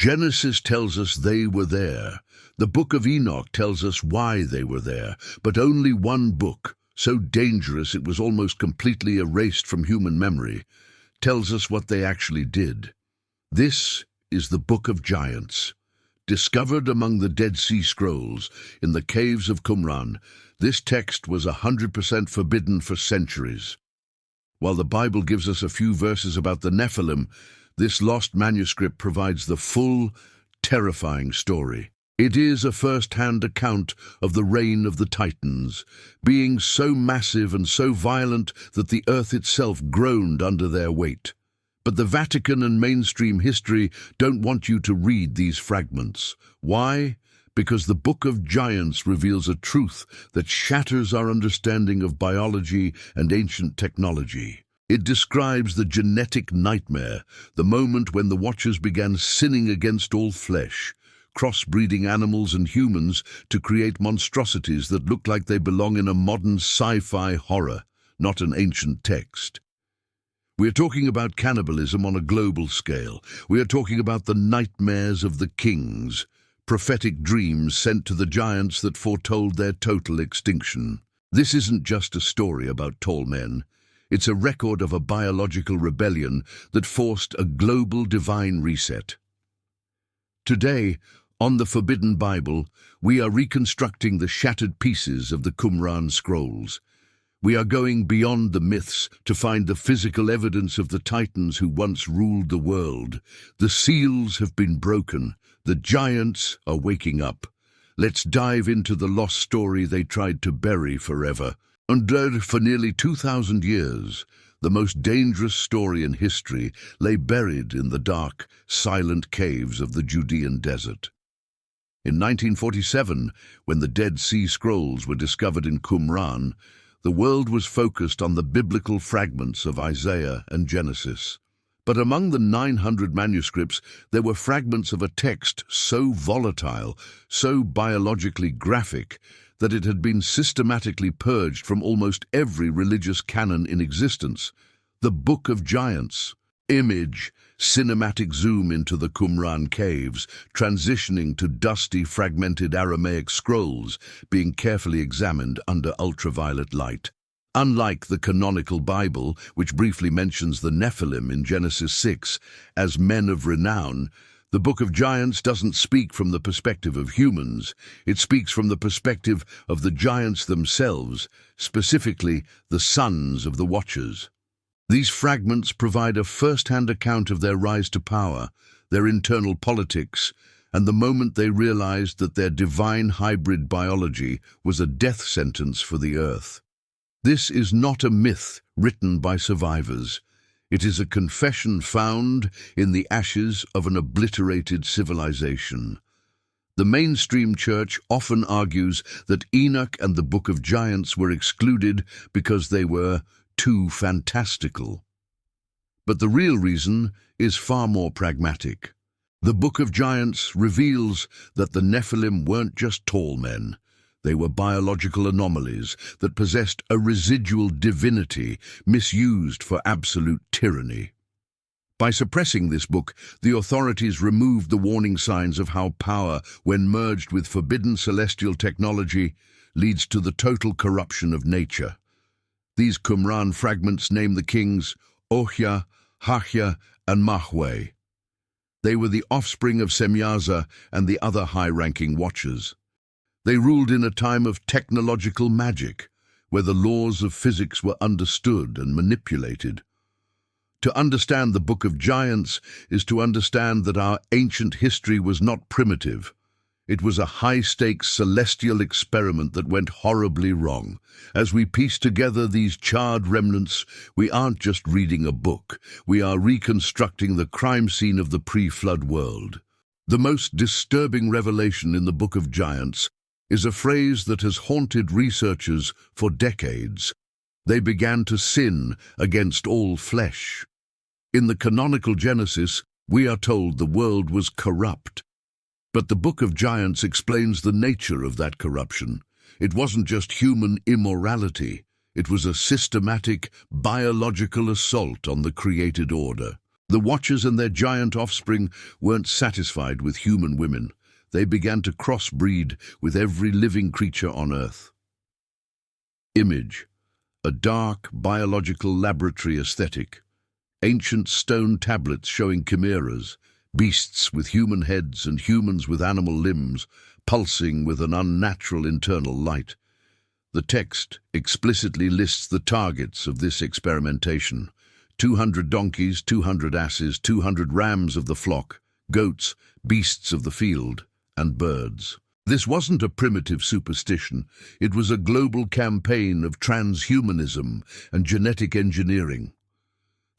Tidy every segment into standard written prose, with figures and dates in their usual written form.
Genesis tells us they were there. The book of Enoch tells us why they were there, but only one book, so dangerous it was almost completely erased from human memory, tells us what they actually did. This is the Book of Giants. Discovered among the Dead Sea Scrolls in the caves of Qumran, this text was 100% forbidden for centuries. While the Bible gives us a few verses about the Nephilim, this lost manuscript provides the full, terrifying story. It is a first-hand account of the reign of the Titans, being so massive and so violent that the earth itself groaned under their weight. But the Vatican and mainstream history don't want you to read these fragments. Why? Because the Book of Giants reveals a truth that shatters our understanding of biology and ancient technology. It describes the genetic nightmare, the moment when the Watchers began sinning against all flesh, crossbreeding animals and humans to create monstrosities that look like they belong in a modern sci-fi horror, not an ancient text. We are talking about cannibalism on a global scale. We are talking about the nightmares of the kings, prophetic dreams sent to the giants that foretold their total extinction. This isn't just a story about tall men. It's a record of a biological rebellion that forced a global divine reset. Today, on the Forbidden Bible, we are reconstructing the shattered pieces of the Qumran scrolls. We are going beyond the myths to find the physical evidence of the titans who once ruled the world. The seals have been broken. The giants are waking up. Let's dive into the lost story they tried to bury forever. For nearly 2,000 years, the most dangerous story in history lay buried in the dark, silent caves of the Judean desert. In 1947, when the Dead Sea Scrolls were discovered in Qumran, the world was focused on the biblical fragments of Isaiah and Genesis. But among the 900 manuscripts, there were fragments of a text so volatile, so biologically graphic, that it had been systematically purged from almost every religious canon in existence. The Book of Giants. Image, cinematic zoom into the Qumran caves, transitioning to dusty, fragmented Aramaic scrolls being carefully examined under ultraviolet light. Unlike the canonical Bible, which briefly mentions the Nephilim in Genesis 6 as men of renown, the Book of Giants doesn't speak from the perspective of humans. It speaks from the perspective of the giants themselves, specifically the sons of the Watchers. These fragments provide a first-hand account of their rise to power, their internal politics, and the moment they realized that their divine hybrid biology was a death sentence for the earth. This is not a myth written by survivors. It is a confession found in the ashes of an obliterated civilization. The mainstream church often argues that Enoch and the Book of Giants were excluded because they were too fantastical. But the real reason is far more pragmatic. The Book of Giants reveals that the Nephilim weren't just tall men. They were biological anomalies that possessed a residual divinity misused for absolute tyranny. By suppressing this book, the authorities removed the warning signs of how power, when merged with forbidden celestial technology, leads to the total corruption of nature. These Qumran fragments name the kings Ohya, Hahya, and Mahway. They were the offspring of Semyaza and the other high-ranking Watchers. They ruled in a time of technological magic, where the laws of physics were understood and manipulated. To understand the Book of Giants is to understand that our ancient history was not primitive. It was a high-stakes celestial experiment that went horribly wrong. As we piece together these charred remnants, we aren't just reading a book. We are reconstructing the crime scene of the pre-flood world. The most disturbing revelation in the Book of Giants is a phrase that has haunted researchers for decades. They began to sin against all flesh. In the canonical Genesis, we are told the world was corrupt. But the Book of Giants explains the nature of that corruption. It wasn't just human immorality. It was a systematic, biological assault on the created order. The Watchers and their giant offspring weren't satisfied with human women. They began to crossbreed with every living creature on Earth. Image: a dark, biological laboratory aesthetic. Ancient stone tablets showing chimeras, beasts with human heads and humans with animal limbs, pulsing with an unnatural internal light. The text explicitly lists the targets of this experimentation: 200 donkeys, 200 asses, 200 rams of the flock, goats, beasts of the field, and birds. This wasn't a primitive superstition. It was a global campaign of transhumanism and genetic engineering.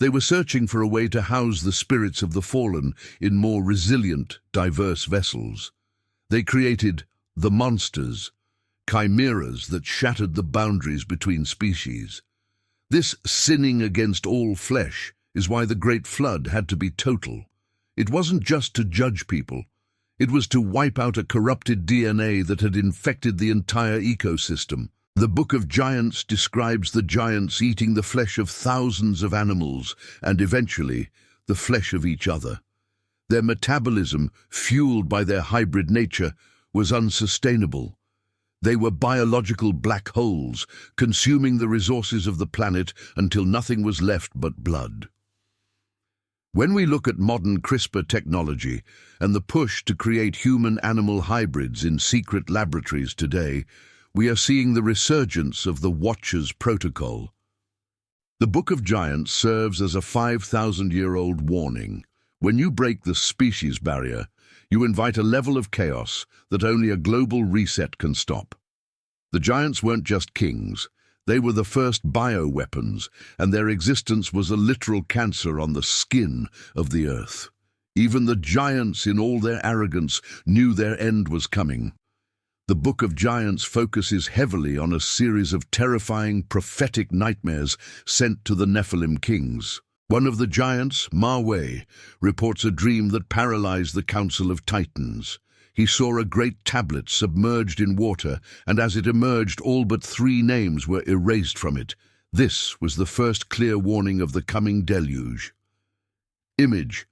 They were searching for a way to house the spirits of the fallen in more resilient, diverse vessels. They created the monsters, chimeras that shattered the boundaries between species. This sinning against all flesh is why the Great Flood had to be total. It wasn't just to judge people. It was to wipe out a corrupted DNA that had infected the entire ecosystem. The Book of Giants describes the giants eating the flesh of thousands of animals and eventually the flesh of each other. Their metabolism, fueled by their hybrid nature, was unsustainable. They were biological black holes, consuming the resources of the planet until nothing was left but blood. When we look at modern CRISPR technology and the push to create human-animal hybrids in secret laboratories today, we are seeing the resurgence of the Watchers Protocol. The Book of Giants serves as a 5,000-year-old warning. When you break the species barrier, you invite a level of chaos that only a global reset can stop. The giants weren't just kings. They were the first bioweapons, and their existence was a literal cancer on the skin of the earth. Even the giants, in all their arrogance, knew their end was coming. The Book of Giants focuses heavily on a series of terrifying prophetic nightmares sent to the Nephilim kings. One of the giants, Mahway, reports a dream that paralyzed the Council of Titans. He saw a great tablet submerged in water, and as it emerged, all but 3 names were erased from it. This was the first clear warning of the coming deluge. Image: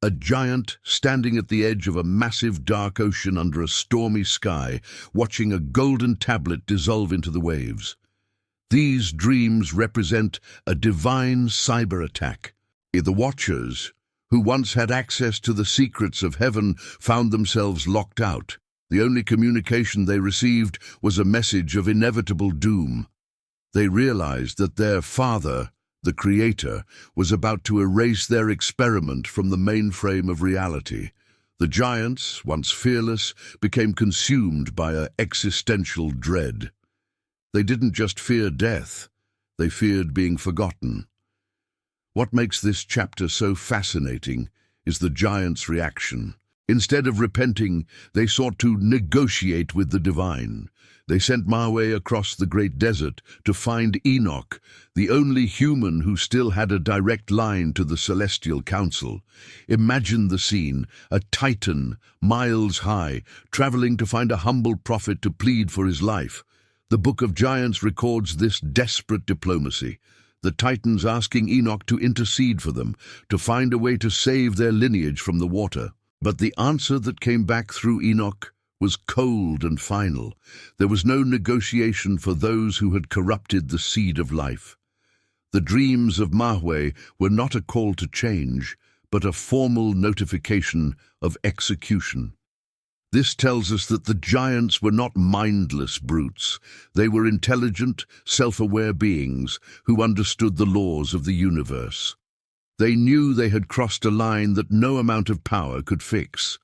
a giant standing at the edge of a massive dark ocean under a stormy sky, watching a golden tablet dissolve into the waves. These dreams represent a divine cyber attack. The Watchers, who once had access to the secrets of heaven, found themselves locked out. The only communication they received was a message of inevitable doom. They realized that their father, the Creator, was about to erase their experiment from the mainframe of reality. The giants, once fearless, became consumed by an existential dread. They didn't just fear death, they feared being forgotten. What makes this chapter so fascinating is the giants' reaction. Instead of repenting, they sought to negotiate with the divine. They sent Mahway across the great desert to find Enoch, the only human who still had a direct line to the celestial council. Imagine the scene: a titan, miles high, traveling to find a humble prophet to plead for his life. The Book of Giants records this desperate diplomacy. The Titans asking Enoch to intercede for them, to find a way to save their lineage from the water. But the answer that came back through Enoch was cold and final. There was no negotiation for those who had corrupted the seed of life. The Dreams of Mahway were not a call to change, but a formal notification of execution. This tells us that the giants were not mindless brutes. They were intelligent, self-aware beings who understood the laws of the universe. They knew they had crossed a line that no amount of power could fix.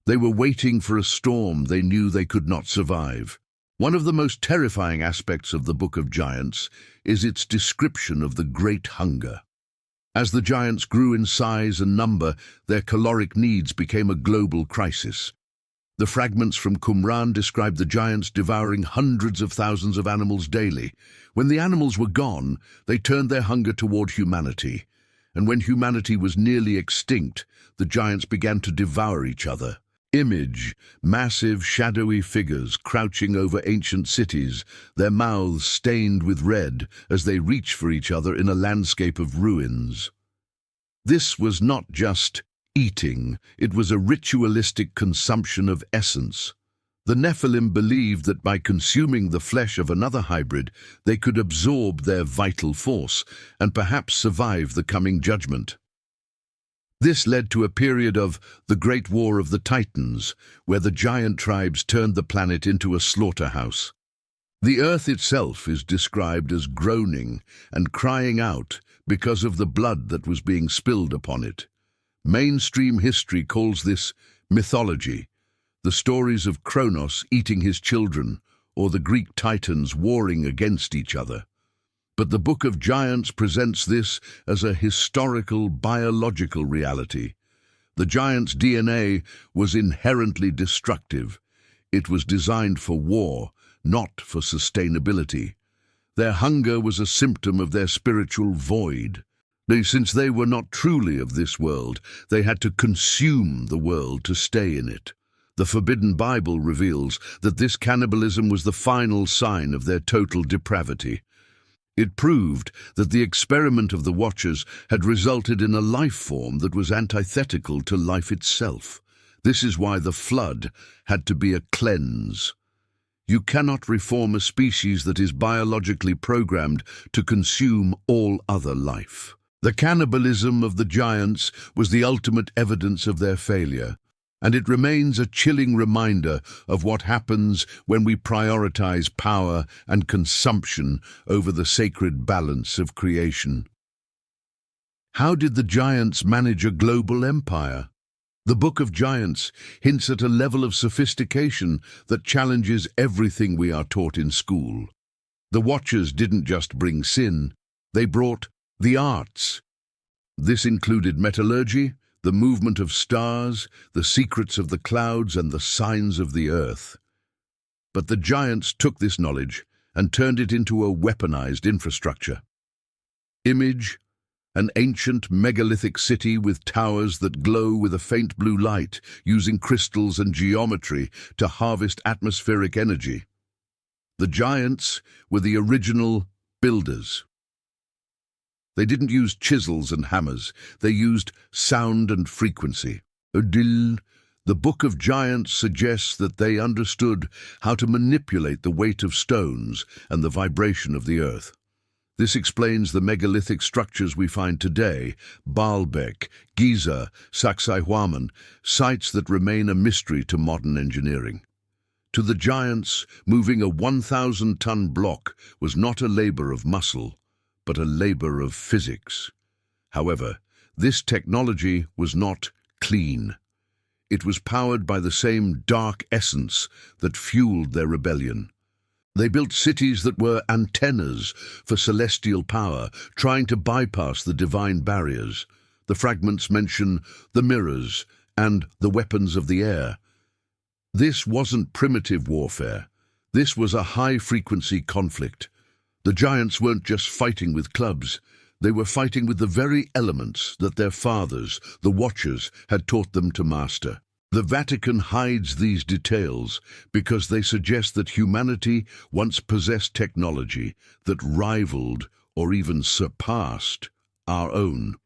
They were waiting for a storm they knew they could not survive. One of the most terrifying aspects of the Book of Giants is its description of the Great Hunger. As the giants grew in size and number, their caloric needs became a global crisis. The fragments from Qumran describe the giants devouring hundreds of thousands of animals daily. When the animals were gone, they turned their hunger toward humanity. And when humanity was nearly extinct, the giants began to devour each other. Image: massive, shadowy figures crouching over ancient cities, their mouths stained with red as they reach for each other in a landscape of ruins. This was not just eating, it was a ritualistic consumption of essence. The Nephilim believed that by consuming the flesh of another hybrid, they could absorb their vital force and perhaps survive the coming judgment. This led to a period of the Great War of the Titans, where the giant tribes turned the planet into a slaughterhouse. The earth itself is described as groaning and crying out because of the blood that was being spilled upon it. Mainstream history calls this mythology, the stories of Kronos eating his children, or the Greek titans warring against each other. But the Book of Giants presents this as a historical, biological reality. The giants' DNA was inherently destructive. It was designed for war, not for sustainability. Their hunger was a symptom of their spiritual void. Since they were not truly of this world, they had to consume the world to stay in it. The Forbidden Bible reveals that this cannibalism was the final sign of their total depravity. It proved that the experiment of the Watchers had resulted in a life form that was antithetical to life itself. This is why the flood had to be a cleanse. You cannot reform a species that is biologically programmed to consume all other life. The cannibalism of the giants was the ultimate evidence of their failure, and it remains a chilling reminder of what happens when we prioritize power and consumption over the sacred balance of creation. How did the giants manage a global empire? The Book of Giants hints at a level of sophistication that challenges everything we are taught in school. The Watchers didn't just bring sin, they brought the arts. This included metallurgy, the movement of stars, the secrets of the clouds, and the signs of the earth. But the giants took this knowledge and turned it into a weaponized infrastructure. Image, an ancient megalithic city with towers that glow with a faint blue light, using crystals and geometry to harvest atmospheric energy. The giants were the original builders. They didn't use chisels and hammers, they used sound and frequency. The Book of Giants suggests that they understood how to manipulate the weight of stones and the vibration of the earth. This explains the megalithic structures we find today, Baalbek, Giza, Sacsayhuaman, sites that remain a mystery to modern engineering. To the giants, moving a 1,000-ton block was not a labor of muscle, but a labor of physics. However, this technology was not clean. It was powered by the same dark essence that fueled their rebellion. They built cities that were antennas for celestial power, trying to bypass the divine barriers. The fragments mention the mirrors and the weapons of the air. This wasn't primitive warfare. This was a high-frequency conflict. The giants weren't just fighting with clubs. They were fighting with the very elements that their fathers, the Watchers, had taught them to master. The Vatican hides these details because they suggest that humanity once possessed technology that rivaled or even surpassed our own.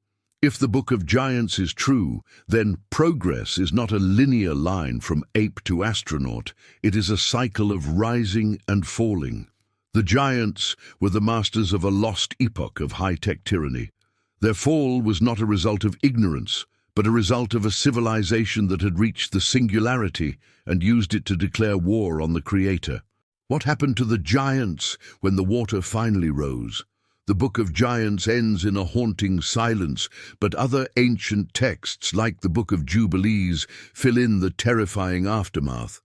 If the Book of Giants is true, then progress is not a linear line from ape to astronaut. It is a cycle of rising and falling. The giants were the masters of a lost epoch of high-tech tyranny. Their fall was not a result of ignorance, but a result of a civilization that had reached the singularity and used it to declare war on the Creator. What happened to the giants when the water finally rose? The Book of Giants ends in a haunting silence, but other ancient texts, like the Book of Jubilees, fill in the terrifying aftermath.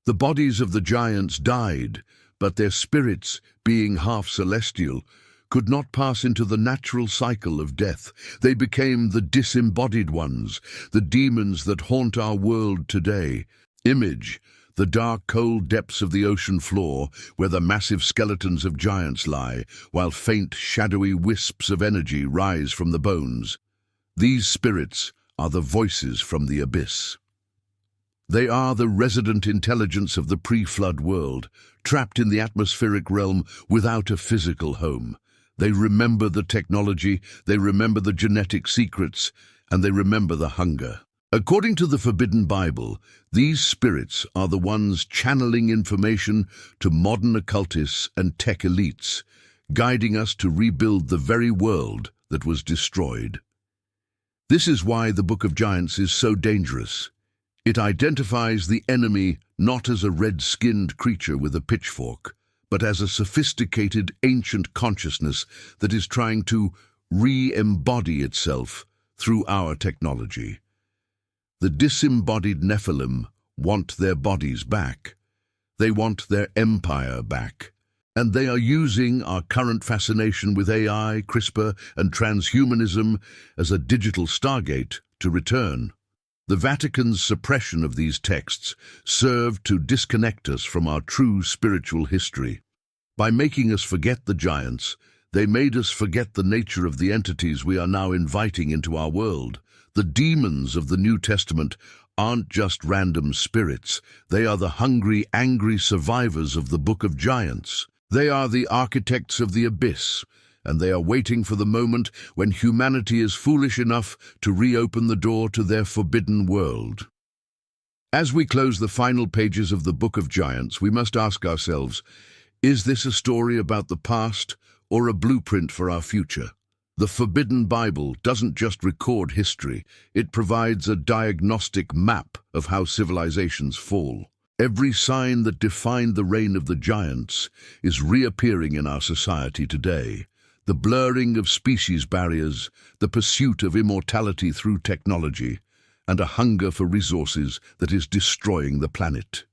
The bodies of the giants died, but their spirits, being half celestial, could not pass into the natural cycle of death. They became the disembodied ones, the demons that haunt our world today. Image, the dark, cold depths of the ocean floor, where the massive skeletons of giants lie, while faint, shadowy wisps of energy rise from the bones. These spirits are the voices from the abyss. They are the resident intelligence of the pre-flood world, trapped in the atmospheric realm without a physical home. They remember the technology, they remember the genetic secrets, and they remember the hunger. According to the Forbidden Bible, these spirits are the ones channeling information to modern occultists and tech elites, guiding us to rebuild the very world that was destroyed. This is why the Book of Giants is so dangerous. It identifies the enemy not as a red-skinned creature with a pitchfork, but as a sophisticated ancient consciousness that is trying to re-embody itself through our technology. The disembodied Nephilim want their bodies back. They want their empire back. And they are using our current fascination with AI, CRISPR, and transhumanism as a digital stargate to return. The Vatican's suppression of these texts served to disconnect us from our true spiritual history. By making us forget the giants, they made us forget the nature of the entities we are now inviting into our world. The demons of the New Testament aren't just random spirits. They are the hungry, angry survivors of the Book of Giants. They are the architects of the abyss, and they are waiting for the moment when humanity is foolish enough to reopen the door to their forbidden world. As we close the final pages of the Book of Giants, we must ask ourselves, is this a story about the past or a blueprint for our future? The Forbidden Bible doesn't just record history, it provides a diagnostic map of how civilizations fall. Every sign that defined the reign of the giants is reappearing in our society today. The blurring of species barriers, the pursuit of immortality through technology, and a hunger for resources that is destroying the planet.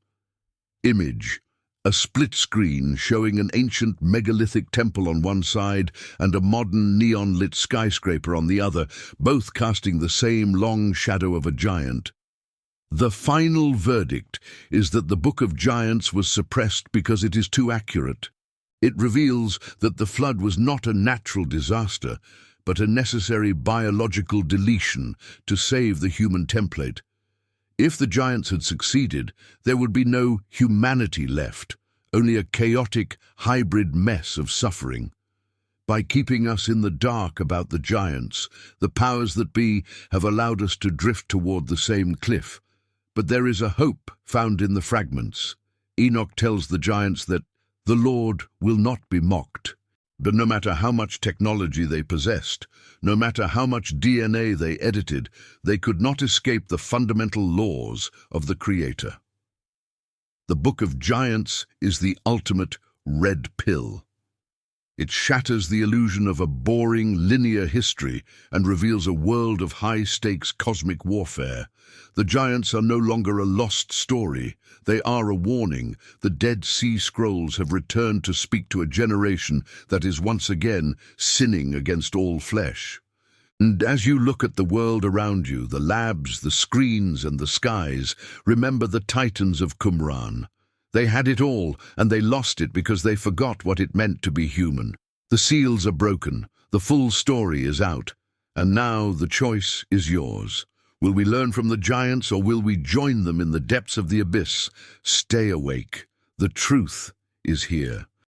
Image: a split screen showing an ancient megalithic temple on one side and a modern neon-lit skyscraper on the other, both casting the same long shadow of a giant. The final verdict is that the Book of Giants was suppressed because it is too accurate. It reveals that the flood was not a natural disaster, but a necessary biological deletion to save the human template. If the giants had succeeded, there would be no humanity left, only a chaotic, hybrid mess of suffering. By keeping us in the dark about the giants, the powers that be have allowed us to drift toward the same cliff. But there is a hope found in the Fragments. Enoch tells the giants that the Lord will not be mocked. But no matter how much technology they possessed, no matter how much DNA they edited, they could not escape the fundamental laws of the Creator. The Book of Giants is the ultimate red pill. It shatters the illusion of a boring, linear history and reveals a world of high-stakes cosmic warfare. The giants are no longer a lost story. They are a warning. The Dead Sea Scrolls have returned to speak to a generation that is once again sinning against all flesh. And as you look at the world around you, the labs, the screens, and the skies, remember the titans of Qumran. They had it all, and they lost it because they forgot what it meant to be human. The seals are broken, the full story is out, and now the choice is yours. Will we learn from the giants, or will we join them in the depths of the abyss? Stay awake. The truth is here.